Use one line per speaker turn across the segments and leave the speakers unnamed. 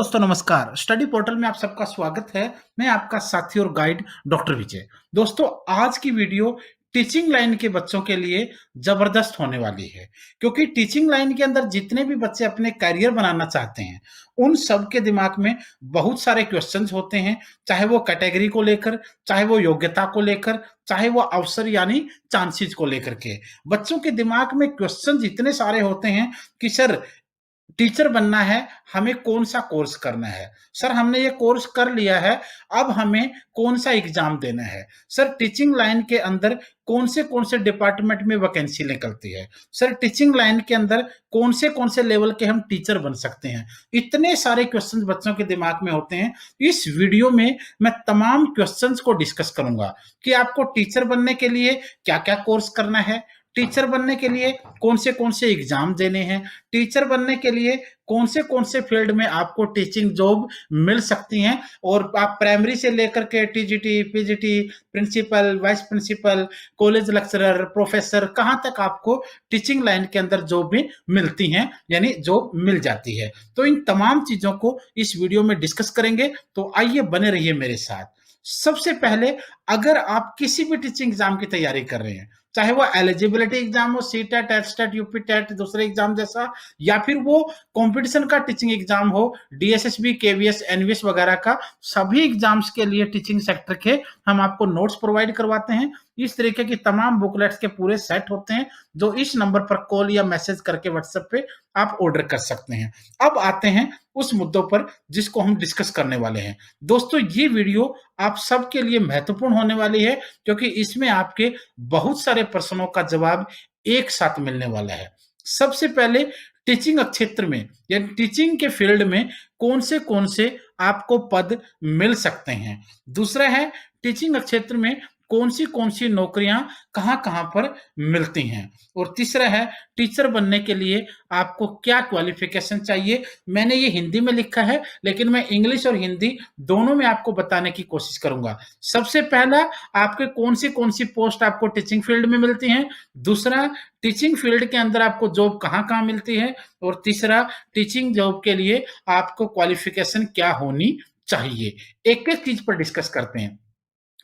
दोस्तों नमस्कार। Study portal में आप सबका स्वागत है। मैं आपका साथी और गाइड डॉक्टर विजय। दोस्तों आज की वीडियो टीचिंग लाइन के बच्चों के लिए जबरदस्त होने वाली है, क्योंकि टीचिंग लाइन के अंदर जितने भी बच्चे अपने करियर बनाना चाहते हैं उन सब के दिमाग में बहुत सारे क्वेश्चंस होते हैं, चाहे वो कैटेगरी को लेकर, चाहे वो योग्यता को लेकर, चाहे वो अवसर यानी चांसेस को लेकर के। बच्चों के दिमाग में क्वेश्चंस इतने सारे होते हैं कि सर टीचर बनना है, हमें कौन-सा कोर्स करना है? सर हमने ये कोर्स कर लिया है, अब हमें कौन-सा एग्ज़ाम देना है? सर टीचिंग लाइन के अंदर कौन से डिपार्टमेंट में वैकेंसी निकलती है? सर टीचिंग लाइन के अंदर कौन से लेवल के हम टीचर बन सकते हैं? इतने सारे क्वेश्चन्स बच्चों के दिमाग में होते हैं। इस वीडियो में मैं तमाम क्वेश्चन्स को डिस्कस करूँगा कि आपको टीचर बनने के लिए क्या-क्या कोर्स करना है? टीचर बनने के लिए कौन से एग्ज़ाम देने हैं? टीचर बनने के लिए कौन से फील्ड में आपको टीचिंग जॉब मिल सकती हैं और आप प्राइमरी से लेकर के TGT, PGT, principal, vice principal, college lecturer, professor कहाँ तक आपको टीचिंग लाइन के अंदर जॉब भी मिलती हैं, यानी जॉब मिल जाती है। तो इन तमाम चीज़ों को इस वीडियो में डिस्कस करेंगे, तो आइए बने रहिए मेरे साथ। सबसे पहले अगर आप किसी भी टीचिंग एग्ज़ाम की तैयारी कर रहे हैं, चाहे वो एलिजिबिलिटी एग्जाम हो, सीटेट, एटस्टेट, यूपीटेट, दूसरे एग्जाम जैसा, या फिर वो कंपटीशन का टीचिंग एग्जाम हो, डीएसएसबी, केवीएस, एनवीएस वगैरह का, सभी एग्जाम्स के लिए टीचिंग सेक्टर के हम आपको नोट्स प्रोवाइड करवाते हैं। इस तरीके की तमाम बुकलेट्स के पूरे सेट होते हैं, जो इस नंबर पर कॉल या मैसेज करके व्हाट्सएप पे आप ऑर्डर कर सकते हैं। अब आते हैं उस मुद्दों पर जिसको हम डिस्कस करने वाले हैं। दोस्तों ये वीडियो आप सबके लिए महत्वपूर्ण होने वाली है, क्योंकि इसमें आपके बहुत सारे प्रश्नों का जवाब एक साथ मिलने वाला है। सबसे पहले टीचिंग क्षेत्र में यानी टीचिंग के फील्ड में कौन से आपको पद मिल सकते हैं। दूसरा है टीचिंग क्षेत्र में कौन सी नौकरियां कहां पर मिलती हैं। और तीसरा है टीचर बनने के लिए आपको क्या क्वालिफिकेशन चाहिए। मैंने ये हिंदी में लिखा है, लेकिन मैं इंग्लिश और हिंदी दोनों में आपको बताने की कोशिश करूंगा। सबसे पहला आपके कौन सी पोस्ट आपको टीचिंग फील्ड में मिलती हैं। दूसरा टीचिंग फील्ड के अंदर आपको जॉब कहाँ मिलती है। और तीसरा टीचिंग जॉब के लिए आपको क्वालिफिकेशन क्या होनी चाहिए। एक-एक चीज पर डिस्कस करते हैं।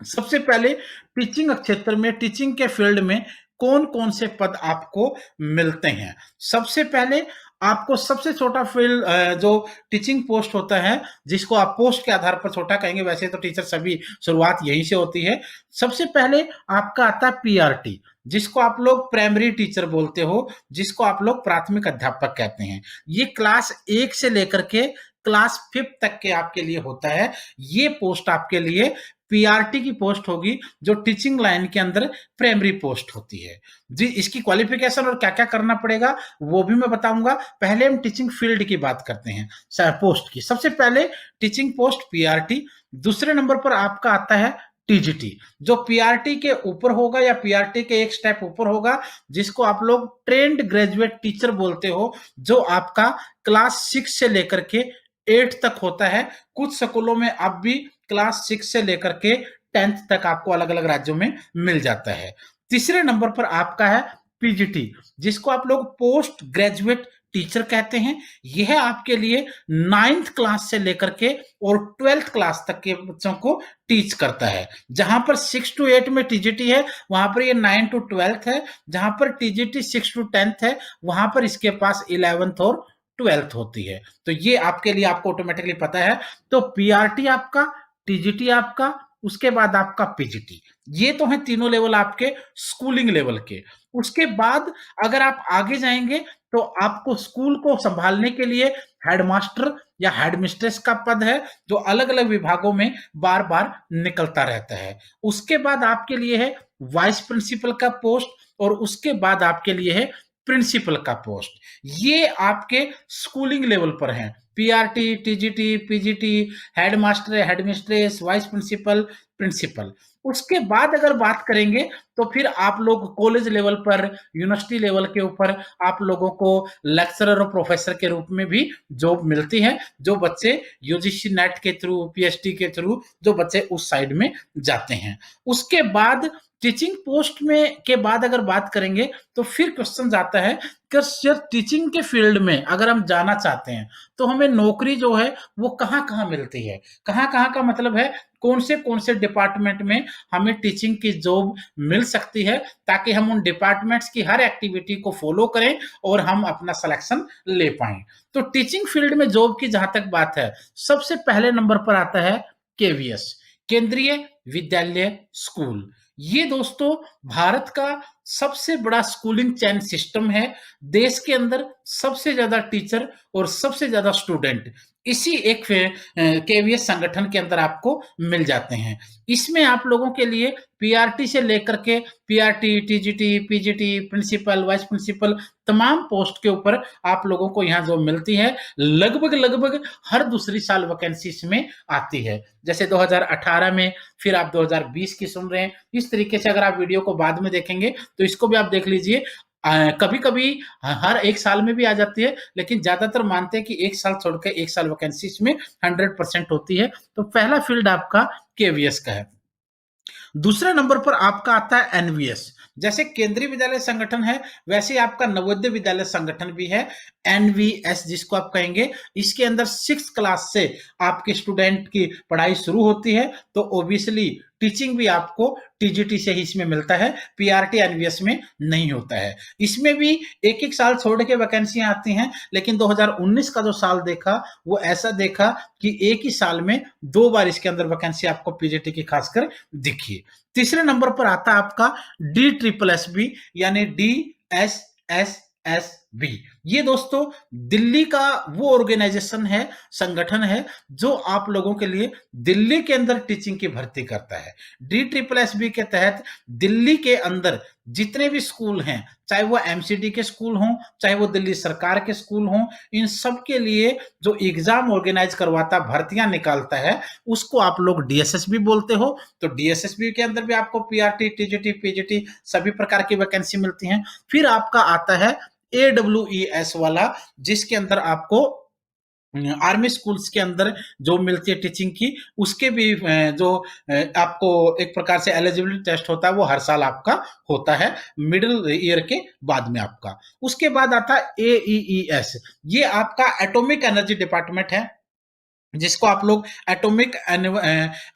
सबसे पहले टीचिंग क्षेत्र में, टीचिंग के फील्ड में कौन से पद आपको मिलते हैं। सबसे पहले आपको सबसे छोटा फील्ड जो टीचिंग पोस्ट होता है, जिसको आप पोस्ट के आधार पर छोटा कहेंगे, वैसे तो टीचर सभी शुरुआत यहीं से होती है। सबसे पहले आपका आता है पीआरटी, जिसको आप लोग प्राइमरी टीचर बोलते हो, जिसको आप लोग प्राथमिक अध्यापक कहते हैं। ये क्लास 1 से लेकर के क्लास 5 तक के आपके लिए होता है। ये पोस्ट आपके लिए पीआरटी की पोस्ट होगी, जो टीचिंग लाइन के अंदर प्राइमरी पोस्ट होती है जी। इसकी क्वालिफिकेशन और क्या क्या करना पड़ेगा वो भी मैं बताऊंगा। पहले हम टीचिंग फील्ड की बात करते हैं, पोस्ट की। सबसे पहले टीचिंग पोस्ट पीआरटी। दूसरे नंबर पर आपका आता है टीजीटी, जो पीआरटी के ऊपर होगा या पीआरटी के एक स्टेप ऊपर होगा, जिसको आप लोग ट्रेंड ग्रेजुएट टीचर बोलते हो, जो आपका क्लास 6 से लेकर के 8 तक होता है। कुछ स्कूलों में अब भी क्लास 6 से लेकर के 10th तक आपको अलग अलग राज्यों में मिल जाता है। तीसरे नंबर पर आपका है पीजीटी, जिसको आप लोग पोस्ट ग्रेजुएट टीचर कहते हैं। यह आपके लिए 9th क्लास से लेकर के और 12th क्लास तक के बच्चों को टीच करता है। जहां पर 6 to 8 में टीजीटी है, वहां पर ये 9 to 12th है। जहां पर टीजीटी 6 to 10th है, वहां पर इसके पास 11th और 12th होती है। तो ये आपके लिए आपको ऑटोमेटिकली पता है। तो पीआरटी आपका, टीजीटी आपका, उसके बाद आपका पीजीटी। ये तो है तीनों लेवल आपके स्कूलिंग लेवल के। उसके बाद अगर आप आगे जाएंगे तो आपको स्कूल को संभालने के लिए हेडमास्टर या हेडमिस्ट्रेस का पद है, जो अलग अलग विभागों में बार बार निकलता रहता है। उसके बाद आपके लिए है वाइस प्रिंसिपल का पोस्ट, और उसके बाद आपके लिए है प्रिंसिपल का पोस्ट। ये आपके स्कूलिंग लेवल पर हैं। PRT, TGT, PGT, headmaster, headmistress, vice principal, principal. उसके बाद अगर बात करेंगे तो फिर आप लोग कॉलेज लेवल पर, यूनिवर्सिटी लेवल के ऊपर आप लोगों को लेक्चरर और प्रोफेसर के रूप में भी जॉब मिलती है, जो बच्चे यूजीसी नेट के थ्रू, पीएचडी के थ्रू जो बच्चे उस साइड में जाते हैं। उसके बाद टीचिंग पोस्ट में के बाद अगर बात करेंगे तो फिर क्वेश्चन आता है कि सर टीचिंग के फील्ड में अगर हम जाना चाहते हैं तो हमें नौकरी जो है वो कहाँ-कहाँ मिलती है? कहाँ-कहाँ का मतलब है कौन से डिपार्टमेंट में हमें टीचिंग की जॉब मिल सकती है ताकि हम उन डिपार्टमेंट्स की हर एक्टिविटी को फॉलो करें और हम अपना सिलेक्शन ले पाएँ। तो टीचिंग फील्ड में जॉब की जहाँ तक बात है, सबसे पहले नंबर पर आता है केवीएस, केंद्रीय विद्यालय स्कूल। ये दोस्तों भारत का सबसे बड़ा स्कूलिंग चेन सिस्टम है। देश के अंदर सबसे ज़्यादा टीचर और सबसे ज़्यादा स्टूडेंट इसी एक केवीएस संगठन के अंदर आपको मिल जाते हैं। इसमें आप लोगों के लिए पीआरटी से लेकर के PRT, TGT, PGT, principal, vice principal तमाम पोस्ट के ऊपर आप लोगों को यहाँ जॉब मिलती है। लगभग हर दूसरी साल वैकेंसी इसमें आती है। जैसे 2018 में, फिर आप 2020 की सुन रहे हैं। इस तरीके से अगर आप वीडियो को बाद में देखेंगे तो इसको भी आप देख लीजिए। कभी-कभी हर 1 साल में भी आ जाती है, लेकिन ज़्यादातर मानते हैं कि 1 साल छोड़ के 1 साल वैकेंसी इसमें 100% होती है। तो पहला फील्ड आपका केवीएस का है। दूसरे नंबर पर आपका आता है एनवीएस। जैसे केंद्रीय विद्यालय संगठन है, वैसे ही आपका नवोदय विद्यालय संगठन भी है, एनवीएस जिसको आप कहेंगे। इसके अंदर 6th क्लास से आपके स्टूडेंट की पढ़ाई शुरू होती है, तो ऑब्वियसली टीचिंग भी आपको टीजीटी से ही इसमें मिलता है, पीआरटी एनवीएस में नहीं होता है। इसमें भी एक-एक साल छोड़ के वैकेंसियाँ आती हैं, लेकिन 2019 का जो साल देखा, वो ऐसा देखा कि एक ही साल में 2 बार इसके अंदर वैकेंसी आपको पीजीटी की खासकर दिखी। तीसरे नंबर पर आता है आपका डी ट्रिपल एस बी यानी DSSSB। ये दोस्तों दिल्ली का वो ऑर्गेनाइजेशन है, संगठन है जो आप लोगों के लिए दिल्ली के अंदर टीचिंग की भर्ती करता है। DSSSB के तहत दिल्ली के अंदर जितने भी स्कूल हैं, चाहे वो एमसीडी के स्कूल हों, चाहे वो दिल्ली सरकार के स्कूल हों, इन सब के लिए जो एग्जाम ऑर्गेनाइज करवाता, भर्तियां निकालता है, उसको आप लोग डीएसएसबी बोलते हो। तो डीएसएसबी के अंदर भी आपको पीआरटी, टीजीटी, पीजीटी सभी प्रकार की वैकेंसी मिलती हैं। फिर आपका आता है एडब्ल्यूईएस वाला, जिसके अंदर आपको आर्मी स्कूल्स के अंदर जो मिलती है टीचिंग की, उसके भी जो आपको एक प्रकार से एलिजिबिलिटी टेस्ट होता है, वो हर साल आपका होता है मिडिल ईयर के बाद में आपका। उसके बाद आता है एईईएस, ये आपका एटॉमिक एनर्जी डिपार्टमेंट है, जिसको आप लोग एटॉमिक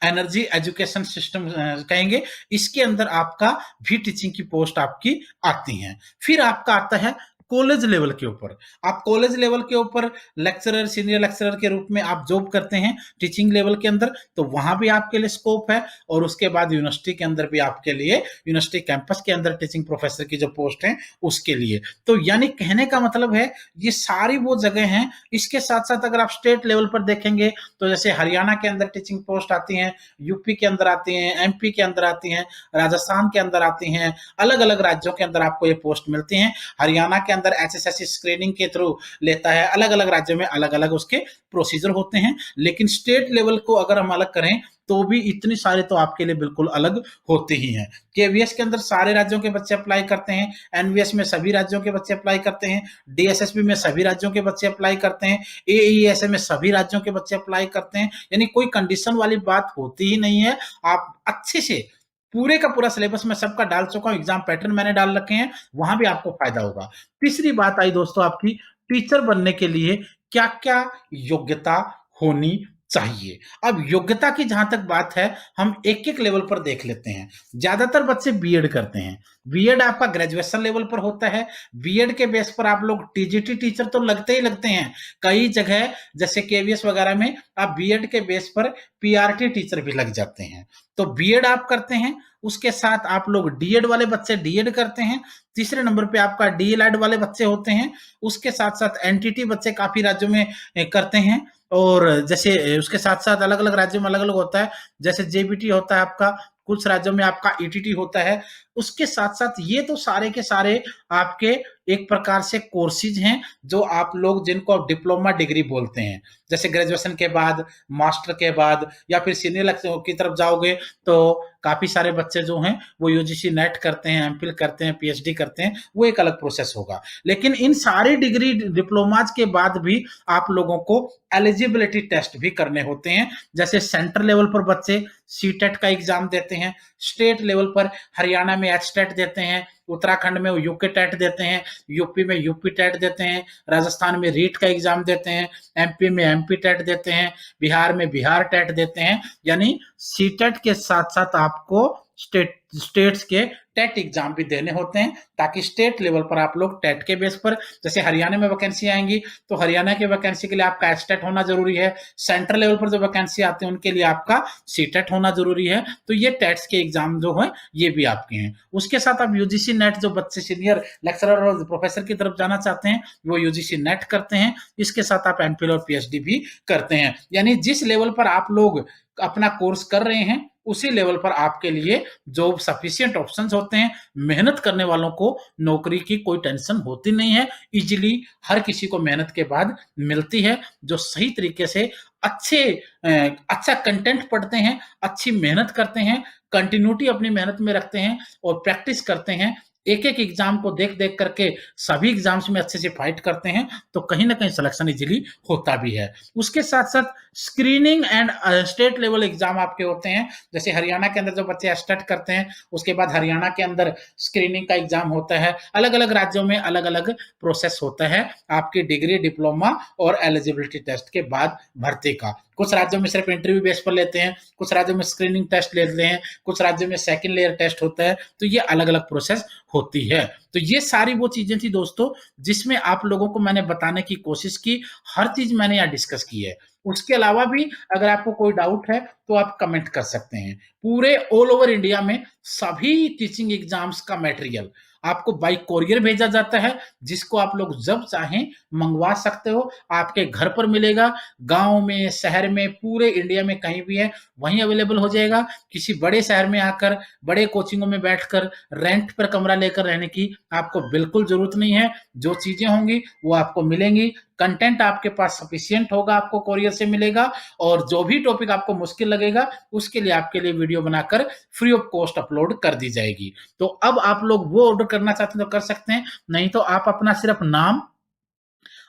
एनर्जी एजुकेशन सिस्टम कहेंगे। इसके अंदर आपका भी टीचिंग की पोस्ट आपकी आती हैं। फिर आपका आता है कॉलेज लेवल के ऊपर। आप कॉलेज लेवल के ऊपर लेक्चरर, सीनियर लेक्चरर के रूप में आप जॉब करते हैं टीचिंग लेवल के अंदर, तो वहां भी आपके लिए स्कोप है। और उसके बाद यूनिवर्सिटी के अंदर भी आपके लिए, यूनिवर्सिटी कैंपस के अंदर टीचिंग प्रोफेसर की जो पोस्ट है उसके लिए। तो यानी कहने का मतलब है ये सारी वो जगह हैं। इसके साथ साथ अगर आप स्टेट लेवल पर देखेंगे तो जैसे हरियाणा के अंदर टीचिंग पोस्ट आती हैं, यूपी के अंदर आती हैं, एमपी के अंदर आती हैं, राजस्थान के अंदर आती हैं, अलग अलग राज्यों के अंदर आपको ये पोस्ट मिलती हैं। हरियाणा के अंदर एसएससी स्क्रीनिंग के थ्रू लेता है, अलग अलग राज्यों में अलग अलग उसके प्रोसीजर होते हैं। लेकिन स्टेट लेवल को अगर हम अलग करें तो भी इतनी सारे तो आपके लिए बिल्कुल अलग होते ही हैं। केवीएस के अंदर सारे राज्यों के बच्चे अप्लाई करते हैं, एनवीएस में सभी राज्यों के बच्चे अप्लाई करते हैं, डीएसएसबी में सभी राज्यों के बच्चे अप्लाई करते हैं, एईएस में सभी राज्यों के बच्चे अप्लाई करते हैं। यानी कोई कंडीशन वाली बात होती ही नहीं है। आप अच्छे से पूरे का पूरा सिलेबस मैं सबका डाल चुका हूँ, एग्जाम पैटर्न मैंने डाल रखे हैं, वहां भी आपको फायदा होगा। तीसरी बात आई दोस्तों आपकी, टीचर बनने के लिए क्या क्या योग्यता होनी चाहिए। अब योग्यता की जहां तक बात है, हम एक एक लेवल पर देख लेते हैं। ज्यादातर बच्चे बीएड करते हैं। बीएड आपका ग्रेजुएशन लेवल पर होता है। बीएड के बेस पर आप लोग टीजीटी टीचर तो लगते ही लगते हैं। कई जगह जैसे केवीएस वगैरह में आप बीएड के बेस पर पीआरटी टीचर भी लग जाते हैं। तो बीएड आप करते हैं, उसके साथ आप लोग डीएड वाले बच्चे डीएड करते हैं। तीसरे नंबर पे आपका डीएलएड वाले बच्चे होते हैं। उसके साथ साथ एनटीटी बच्चे काफी राज्यों में करते हैं। और जैसे उसके साथ साथ अलग अलग राज्यों में अलग अलग होता है। जैसे जेबीटी होता है आपका, कुछ राज्यों में आपका ईटीटी होता है। उसके साथ साथ ये तो सारे के सारे आपके एक प्रकार से कोर्सेज हैं जो आप लोग जिनको आप डिप्लोमा डिग्री बोलते हैं। जैसे ग्रेजुएशन के बाद, मास्टर के बाद या फिर सीनियर लेक्चर की तरफ जाओगे तो काफ़ी सारे बच्चे जो हैं वो यूजीसी नेट करते हैं, एमफिल करते हैं, पीएचडी करते हैं, वो एक अलग प्रोसेस होगा। लेकिन इन सारी डिग्री डिप्लोमाज के बाद भी आप लोगों को एलिजिबिलिटी टेस्ट भी करने होते हैं। जैसे सेंटर लेवल पर बच्चे सीटेट का एग्जाम देते हैं, स्टेट लेवल पर हरियाणा में एचटेट देते हैं, उत्तराखंड में यूके टेट देते हैं, यूपी में यूपी टेट देते हैं, राजस्थान में रीट का एग्जाम देते हैं, एमपी में एमपी टेट देते हैं, बिहार में बिहार टेट देते हैं। यानी सीटेट के साथ साथ आपको स्टेट्स के टेट एग्जाम भी देने होते हैं, ताकि स्टेट लेवल पर आप लोग टेट के बेस पर, जैसे हरियाणा में वैकेंसी आएंगी तो हरियाणा की वैकेंसी के लिए आपका एचटेट होना जरूरी है। सेंट्रल लेवल पर जो वैकेंसी आते हैं उनके लिए आपका सीटेट होना जरूरी है। तो ये टेट्स के एग्जाम जो है ये भी आपके हैं। उसके साथ आप यूजीसी नेट, जो बच्चे सीनियर लेक्चरर और प्रोफेसर की तरफ जाना चाहते हैं वो यूजीसी नेट करते हैं। इसके साथ आप एमफिल और पीएचडी भी करते हैं। यानी जिस लेवल पर आप लोग अपना कोर्स कर रहे हैं उसी लेवल पर आपके लिए जॉब सफिशिएंट ऑप्शंस होते हैं। मेहनत करने वालों को नौकरी की कोई टेंशन होती नहीं है। इजीली हर किसी को मेहनत के बाद मिलती है। जो सही तरीके से अच्छा कंटेंट पढ़ते हैं, अच्छी मेहनत करते हैं, कंटिन्यूटी अपनी मेहनत में रखते हैं और प्रैक्टिस करते हैं, एक एक एग्जाम को देख देख करके सभी एग्जाम्स में अच्छे से फाइट करते हैं, तो कहीं ना कहीं सिलेक्शन इजीली होता भी है। उसके साथ साथ screening and state level exam आपके होते हैं। जैसे हरियाणा के अंदर जो बच्चे स्टार्ट करते हैं उसके बाद हरियाणा के अंदर स्क्रीनिंग का एग्जाम होता है। अलग अलग राज्यों में अलग अलग प्रोसेस होता है आपकी डिग्री, डिप्लोमा और एलिजिबिलिटी टेस्ट के बाद भर्ती का। कुछ राज्यों में सिर्फ इंटरव्यू बेस पर लेते हैं, कुछ राज्यों में स्क्रीनिंग टेस्ट लेते हैं, कुछ राज्यों में सेकंड लेयर टेस्ट होता है। तो ये अलग अलग प्रोसेस होती है। तो ये सारी वो चीजें थी दोस्तों जिसमें आप लोगों को मैंने बताने की कोशिश की। हर चीज मैंने यहाँ डिस्कस की है। उसके अलावा भी अगर आपको कोई डाउट है तो आप कमेंट कर सकते हैं। पूरे ऑल ओवर इंडिया में सभी टीचिंग एग्जाम्स का मटेरियल आपको बाय कोरियर भेजा जाता है, जिसको आप लोग जब चाहें मंगवा सकते हो। आपके घर पर मिलेगा, गांव में, शहर में, पूरे इंडिया में कहीं भी है वहीं अवेलेबल हो जाएगा। किसी बड़े शहर में आकर, बड़े कोचिंगों में बैठकर रेंट पर कमरा लेकर रहने की आपको बिल्कुल जरूरत नहीं है। जो चीजें होंगी वो आपको मिलेंगी। कंटेंट आपके पास सफिशिएंट होगा, आपको कोरियर से मिलेगा। और जो भी टॉपिक आपको मुश्किल लगेगा उसके लिए आपके लिए वीडियो बनाकर फ्री ऑफ कॉस्ट अपलोड कर दी जाएगी। तो अब आप लोग वो ऑर्डर करना चाहते हैं तो कर सकते हैं, नहीं तो आप अपना सिर्फ नाम,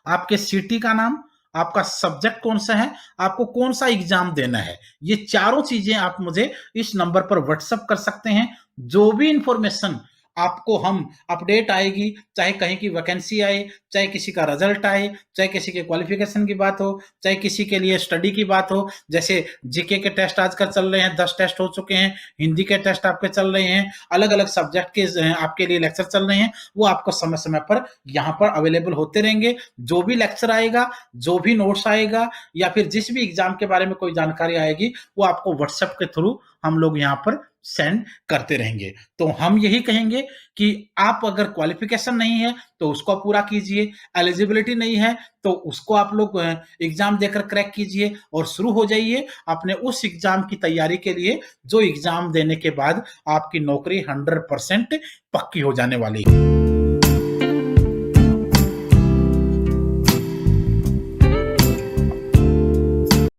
आपके सिटी का नाम, आपका सब्जेक्ट कौन सा है, आपको कौन सा एग्जाम देना है, ये चारों चीजें आप मुझे इस नंबर पर व्हाट्सएप कर सकते हैं। जो भी इंफॉर्मेशन आपको हम अपडेट आएगी, चाहे कहीं की वैकेंसी आए, चाहे किसी का रिजल्ट आए, चाहे किसी के क्वालिफिकेशन की बात हो, चाहे किसी के लिए स्टडी की बात हो। जैसे जीके के टेस्ट आजकल चल रहे हैं, 10 टेस्ट हो चुके हैं, हिंदी के टेस्ट आपके चल रहे हैं, अलग अलग सब्जेक्ट के आपके लिए लेक्चर चल रहे हैं, वो आपको समय समय पर यहाँ पर अवेलेबल होते रहेंगे। जो भी लेक्चर आएगा, जो भी नोट्स आएगा या फिर जिस भी एग्जाम के बारे में कोई जानकारी आएगी वो आपको व्हाट्सएप के थ्रू हम लोग यहाँ पर सेंड करते रहेंगे। तो हम यही कहेंगे कि आप अगर क्वालिफिकेशन नहीं है तो उसको पूरा कीजिए, एलिजिबिलिटी नहीं है तो उसको आप लोग एग्जाम देकर क्रैक कीजिए और शुरू हो जाइए अपने उस एग्जाम की तैयारी के लिए जो एग्जाम देने के बाद आपकी नौकरी 100% पक्की हो जाने वाली है।